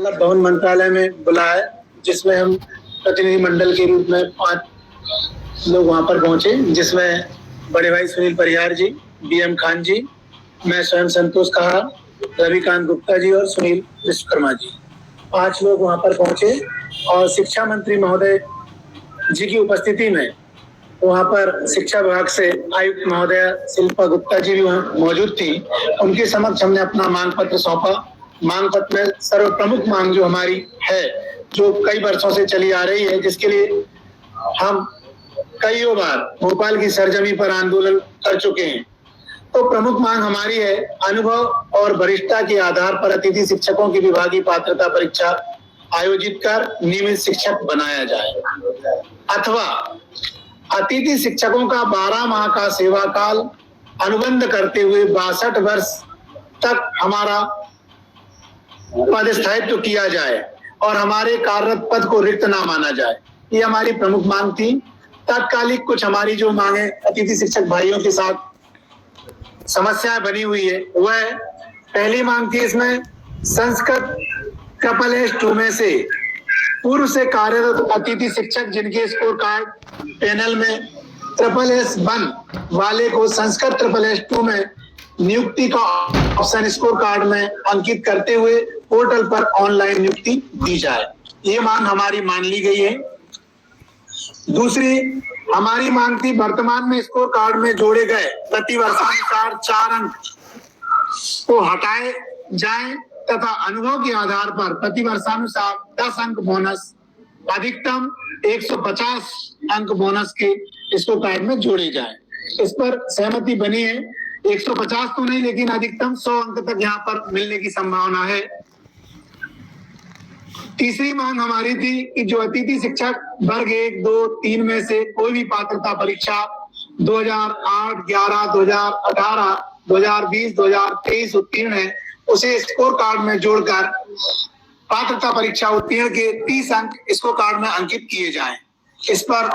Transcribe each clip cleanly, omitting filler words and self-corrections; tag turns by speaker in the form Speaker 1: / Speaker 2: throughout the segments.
Speaker 1: भवन मंत्रालय में बुलाया, जिसमें हम प्रतिनिधि मंडल के रूप में 5 लोग वहां पर पहुंचे, जिसमें बड़े भाई सुनील परिहार जी, बीएम खान जी, मैं स्वयं संतोष कहार, रविकांत गुप्ता जी और सुनील विश्वकर्मा जी। 5 लोग वहां पर पहुंचे और शिक्षा मंत्री महोदय जी की उपस्थिति में वहां पर शिक्षा विभाग से आयुक्त महोदय शिल्पा गुप्ता जी भी वहां मौजूद थी। उनके समक्ष हमने अपना मांग पत्र सौंपा। मांग पत्र में सर्व प्रमुख मांग जो हमारी है, जो कई वर्षों से चली आ रही है, जिसके लिए हम कई बार भोपाल की सरजमी पर आंदोलन कर चुके हैं। तो प्रमुख मांग हमारी है, अनुभव और वरिष्ठता के आधार पर अतिथि शिक्षकों की विभागीय पात्रता परीक्षा आयोजित कर नियमित शिक्षक बनाया जाए, अथवा अतिथि शिक्षकों का 12 माह का सेवा काल अनुबंध करते हुए 62 वर्ष तक हमारा पदस्थायित्व किया जाए और हमारे कार्यरत पद को रिक्त ना माना जाए। ये हमारी प्रमुख मांग थी। तात्कालिक कुछ हमारी जो मांगे अतिथि शिक्षक भाइयों के साथ समस्याएं बनी हुई है, वह पहली मांग थी, इसमें संस्कृत SSS-2 में से पूर्व से कार्यरत अतिथि शिक्षक जिनके स्कोर कार्ड पैनल में SSS-1 वाले को संस्कृत SSS-2 में नियुक्ति का ऑप्शन स्कोर कार्ड में अंकित करते हुए पोर्टल पर ऑनलाइन नियुक्ति दी जाए। ये मांग हमारी मान ली गई है। दूसरी हमारी मांग थी, वर्तमान में स्कोर कार्ड में जोड़े गए प्रतिवर्षानुसार 4 अंक को हटाए जाएं तथा अनुभव के आधार पर प्रतिवर्षानुसार 10 अंक बोनस, अधिकतम 150 अंक बोनस के स्कोर कार्ड में जोड़े जाएं। इस पर सहमति बनी है। 150 तो नहीं, लेकिन अधिकतम 100 अंक तक यहाँ पर मिलने की संभावना है। तीसरी मांग हमारी थी कि जो अतिथि शिक्षक वर्ग 1, 2, 3 में से कोई भी पात्रता परीक्षा 2008, 11, 2018, 2020, 2023 उत्तीर्ण है, उसे स्कोर कार्ड में जोड़कर पात्रता परीक्षा उत्तीर्ण के 30 अंक स्कोर कार्ड में अंकित किए जाएं। इस पर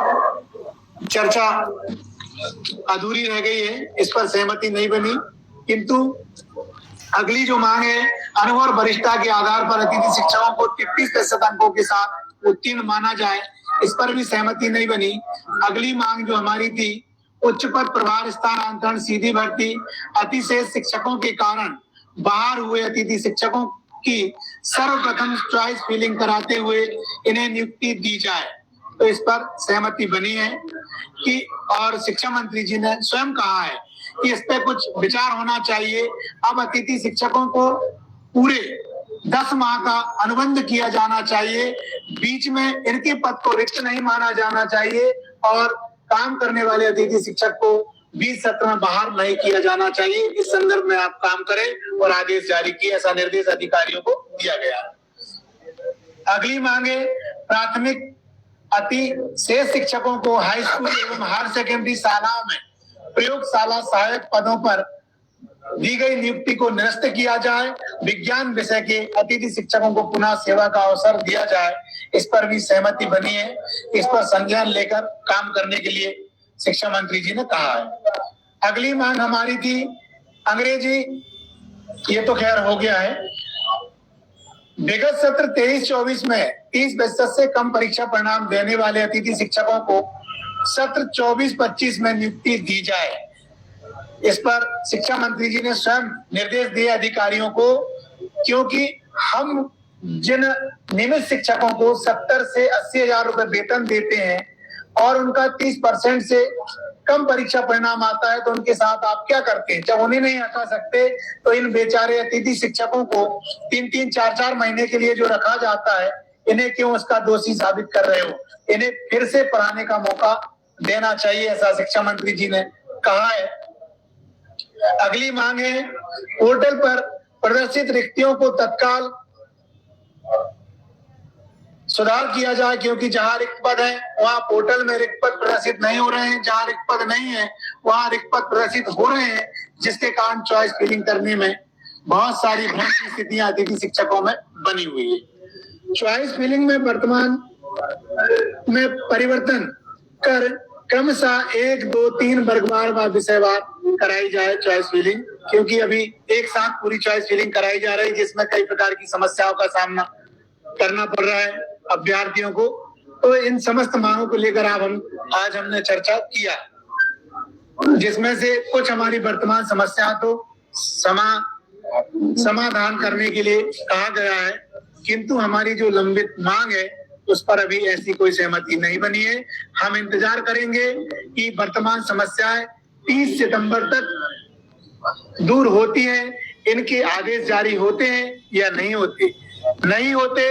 Speaker 1: चर्चा अधूरी रह गई है, इस पर सहमति नहीं बनी। किंतु अगली जो मांग है, अनुभव और वरिष्ठता के आधार पर अतिथि शिक्षकों को 33% अंकों के साथ उत्तीर्ण माना जाए, इस पर भी सहमति नहीं बनी। अगली मांग जो हमारी थी, उच्च पद प्रभार स्थानांतरण सीधी भर्ती अतिशेष शिक्षकों के कारण बाहर हुए अतिथि शिक्षकों की सर्वप्रथम चॉइस फिलिंग कराते हुए इन्हें नियुक्ति दी जाए, तो इस पर सहमति बनी है कि, और शिक्षा मंत्री जी ने स्वयं कहा है कि इस पे कुछ विचार होना चाहिए। अब अतिथि शिक्षकों को पूरे 10 माह का अनुबंध किया जाना चाहिए, बीच में इनके पद को रिक्त नहीं माना जाना चाहिए और काम करने वाले अतिथि शिक्षक को 20 सत्र में बाहर नहीं किया जाना चाहिए। इस संदर्भ में आप काम करें और आदेश जारी किए, ऐसा निर्देश अधिकारियों को दिया गया। अगली मांगे, प्राथमिक अतिशेष शिक्षकों को हाई स्कूल एवं हायर सेकेंडरी शालाओं में प्रयोगशाला सहायक पदों पर दी गई नियुक्ति को निरस्त किया जाए। विज्ञान विषय के अतिथि शिक्षकों को पुनः सेवा का अवसर दिया जाए, इस पर भी सहमति बनी है। इस पर संज्ञान लेकर काम करने के लिए शिक्षा मंत्री जी ने कहा है। अगली मांग हमारी थी अंग्रेजी, ये तो खैर हो गया है। विगत सत्र 23-24 में 30% से कम परीक्षा परिणाम देने वाले अतिथि शिक्षकों को सत्र 24-25 में नियुक्ति दी जाए। इस पर शिक्षा मंत्री जी ने स्वयं निर्देश दिए अधिकारियों को, क्योंकि हम जिन नियमित शिक्षकों को 70 से 80 हजार रुपए वेतन देते हैं और उनका 30% से कम परीक्षा परिणाम आता है, तो उनके साथ आप क्या करते हैं? जब उन्हें नहीं हटा सकते तो इन बेचारे अतिथि शिक्षकों को 3-3, 4-4 महीने के लिए जो रखा जाता है, इन्हें क्यों उसका दोषी साबित कर रहे हो? इन्हें फिर से पढ़ाने का मौका देना चाहिए, ऐसा शिक्षा मंत्री जी ने कहा है। अगली मांग है, पोर्टल पर प्रदर्शित रिक्तियों को तत्काल सुधार किया जाए, क्योंकि जहां रिक्त पद है वहां पोर्टल में रिक्त पद प्रदर्शित नहीं हो रहे हैं, जहां रिक्त पद नहीं है वहां रिक्त पद प्रदर्शित हो रहे हैं, जिसके कारण चॉइस फिलिंग करने में बहुत सारी भ्रम की स्थितियां अतिथि शिक्षकों में बनी हुई है। चॉइस फिलिंग में वर्तमान में परिवर्तन कर क्रमशः 1, 2, 3 वर्गवार व विषयवार कराई जाए चॉइस फिलिंग, क्योंकि अभी एक साथ पूरी चॉइस फिलिंग कराई जा रही है, जिसमें कई प्रकार की समस्याओं का सामना करना पड़ रहा है अभ्यर्थियों को। तो इन समस्त मांगों को लेकर आज हमने चर्चा किया, जिसमें से कुछ हमारी वर्तमान समस्या तो समाधान करने के लिए कहा गया है, किंतु हमारी जो लंबित मांग है उस पर अभी ऐसी कोई सहमति नहीं बनी है। हम इंतजार करेंगे कि वर्तमान समस्याएं 30 सितंबर तक दूर होती हैं, इनके आदेश जारी होते हैं या नहीं होते। नहीं होते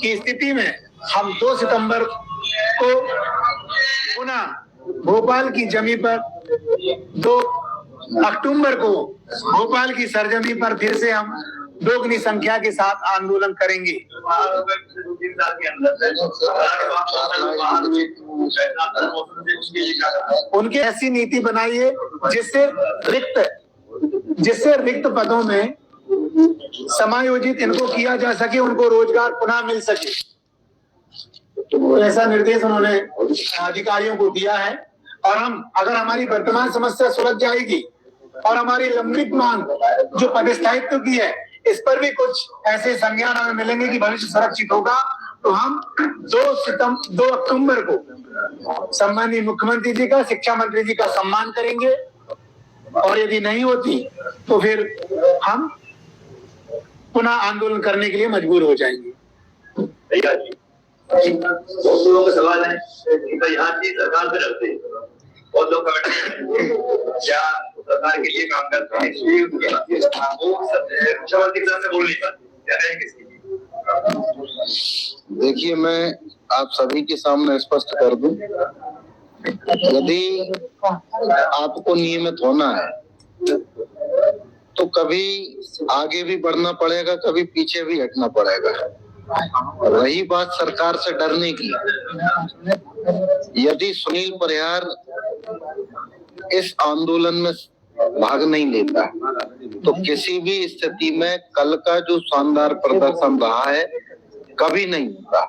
Speaker 1: की स्थिति में हम 2 सितंबर को पुनः भोपाल की जमीन पर 2 अक्टूबर को भोपाल की सरजमी पर फिर से हम दोगुनी संख्या के साथ आंदोलन करेंगे। उनकी ऐसी नीति बनाइए जिससे रिक्त पदों में समायोजित इनको किया जा सके, उनको रोजगार पुनः मिल सके। तो ऐसा निर्देश उन्होंने अधिकारियों को दिया है। और हम अगर हमारी वर्तमान समस्या सुलझ जाएगी और हमारी लंबित मांग जो पदस्थायित्व की है इस पर भी कुछ ऐसे संज्ञान हमें मिलेंगे कि भविष्य सुरक्षित होगा, तो हम 2 अक्टूबर को सम्माननीय मुख्यमंत्री जी का, शिक्षा मंत्री जी का सम्मान करेंगे। और यदि नहीं होती तो फिर हम पुनः आंदोलन करने के लिए मजबूर हो जाएंगे।
Speaker 2: बहुत लोगों का सवाल है कि यहाँ की सरकार से डरते हैं, बहुत लोग क्या सरकार के लिए काम करते हैं,
Speaker 3: देखिए, मैं आप सभी के सामने स्पष्ट कर दूं, यदि आपको नियमित होना है तो कभी आगे भी बढ़ना पड़ेगा, कभी पीछे भी हटना पड़ेगा। रही बात सरकार से डरने की, यदि सुनील परिहार इस आंदोलन में भाग नहीं लेता तो किसी भी स्थिति में कल का जो शानदार प्रदर्शन रहा है कभी नहीं होता।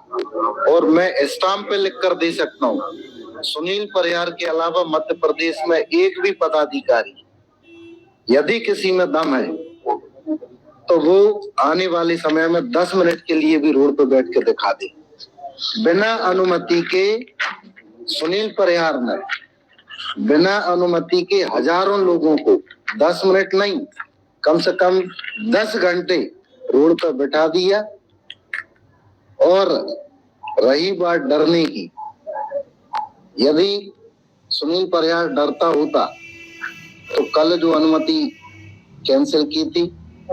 Speaker 3: और मैं स्टाम्प पे लिख कर दे सकता हूँ, सुनील परिहार के अलावा मध्य प्रदेश में एक भी पदाधिकारी यदि किसी में दम है तो वो आने वाले समय में 10 मिनट के लिए भी रोड पर बैठ के दिखा दे। बिना अनुमति के सुनील परिहार ने बिना अनुमति के हजारों लोगों को 10 मिनट नहीं, कम से कम 10 घंटे रोड पर बैठा दिया। और रही बात डरने की, यदि सुनील परिहार डरता होता तो कल जो अनुमति कैंसिल की थी,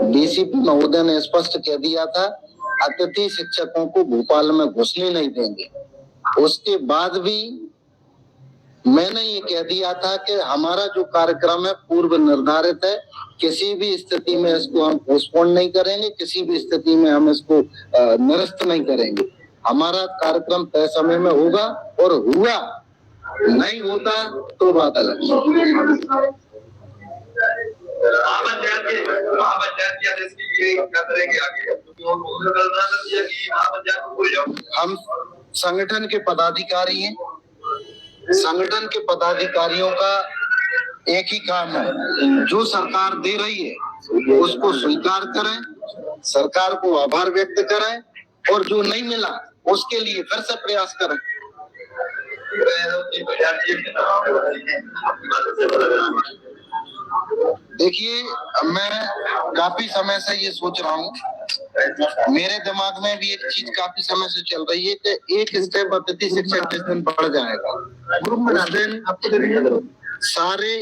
Speaker 3: डीसीपी महोदय ने स्पष्ट कह दिया था अतिथि शिक्षकों को भोपाल में घुसने नहीं देंगे। उसके बाद भी मैंने ये कह दिया था कि हमारा जो कार्यक्रम है पूर्व निर्धारित है, किसी भी स्थिति में इसको हम पोस्टपोन नहीं करेंगे, किसी भी स्थिति में हम इसको निरस्त नहीं करेंगे। हमारा कार्यक्रम तय समय में होगा और हुआ, नहीं होता तो बात अलग। हम संगठन के पदाधिकारी हैं, संगठन के पदाधिकारियों का एक ही काम है, जो सरकार दे रही है उसको स्वीकार करें, सरकार को आभार व्यक्त करें और जो नहीं मिला उसके लिए फिर से प्रयास करें। देखिए, मैं काफी समय से ये सोच रहा हूँ, मेरे दिमाग में भी एक चीज काफी समय से चल रही है कि एक स्टेप अतिथि शिक्षक जिस दिन बढ़ जाएगा उस दिन सारे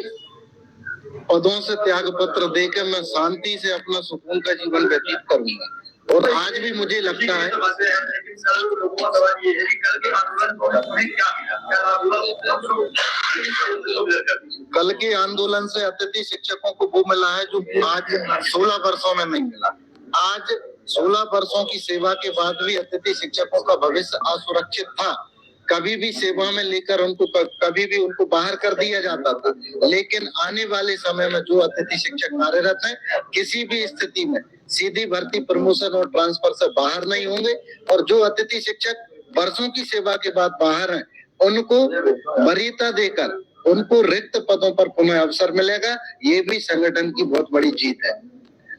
Speaker 3: पदों से त्याग पत्र देकर मैं शांति से अपना सुकून का जीवन व्यतीत करूंगा। और आज भी मुझे लगता है कल के आंदोलन से अतिथि शिक्षकों को वो मिला है जो आज 16 वर्षों में नहीं मिला। आज 16 वर्षों की सेवा के बाद भी अतिथि शिक्षकों का भविष्य असुरक्षित था। कभी भी सेवा में लेकर उनको कभी भी उनको बाहर कर दिया जाता था, लेकिन आने वाले समय में जो अतिथि शिक्षक कार्यरत हैं किसी भी स्थिति में सीधी भर्ती, प्रमोशन और ट्रांसफर से बाहर नहीं होंगे। और जो अतिथि शिक्षक वर्षों की सेवा के बाद बाहर हैं उनको वरीयता देकर उनको रिक्त पदों पर पुनः अवसर मिलेगा। ये भी संगठन की बहुत बड़ी जीत है।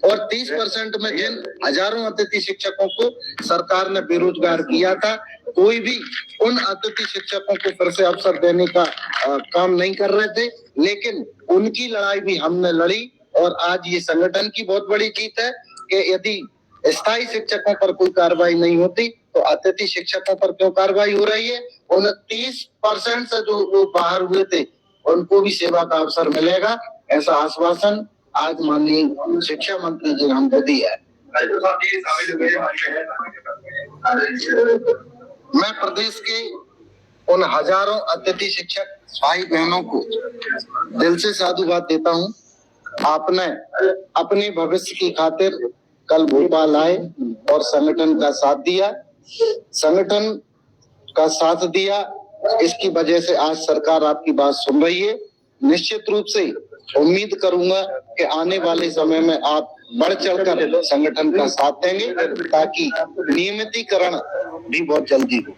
Speaker 3: और 30% में जिन हजारों अतिथि शिक्षकों को सरकार ने बेरोजगार किया था, कोई भी उन अतिथि शिक्षकों को फिर से अवसर देने का काम नहीं कर रहे थे। लेकिन उनकी लड़ाई भी हमने लड़ी और आज ये संगठन की बहुत बड़ी जीत है कि यदि स्थायी शिक्षकों पर कोई कार्रवाई नहीं होती तो अतिथि शिक्षकों पर क्यों कार्रवाई हो रही है। 29% से जो लोग बाहर हुए थे उनको भी सेवा का अवसर मिलेगा, ऐसा आश्वासन आज माननीय शिक्षा मंत्री जी ने हमको दिया है। मैं प्रदेश के उन हजारों अतिथि शिक्षक भाई बहनों को दिल से साधुवाद देता हूँ। आपने अपने भविष्य की खातिर कल भोपाल आए और संगठन का साथ दिया, इसकी वजह से आज सरकार आपकी बात सुन रही है। निश्चित रूप से उम्मीद करूंगा कि आने वाले समय में आप बढ़ चढ़कर संगठन का साथ देंगे ताकि नियमितीकरण भी बहुत जल्दी हो।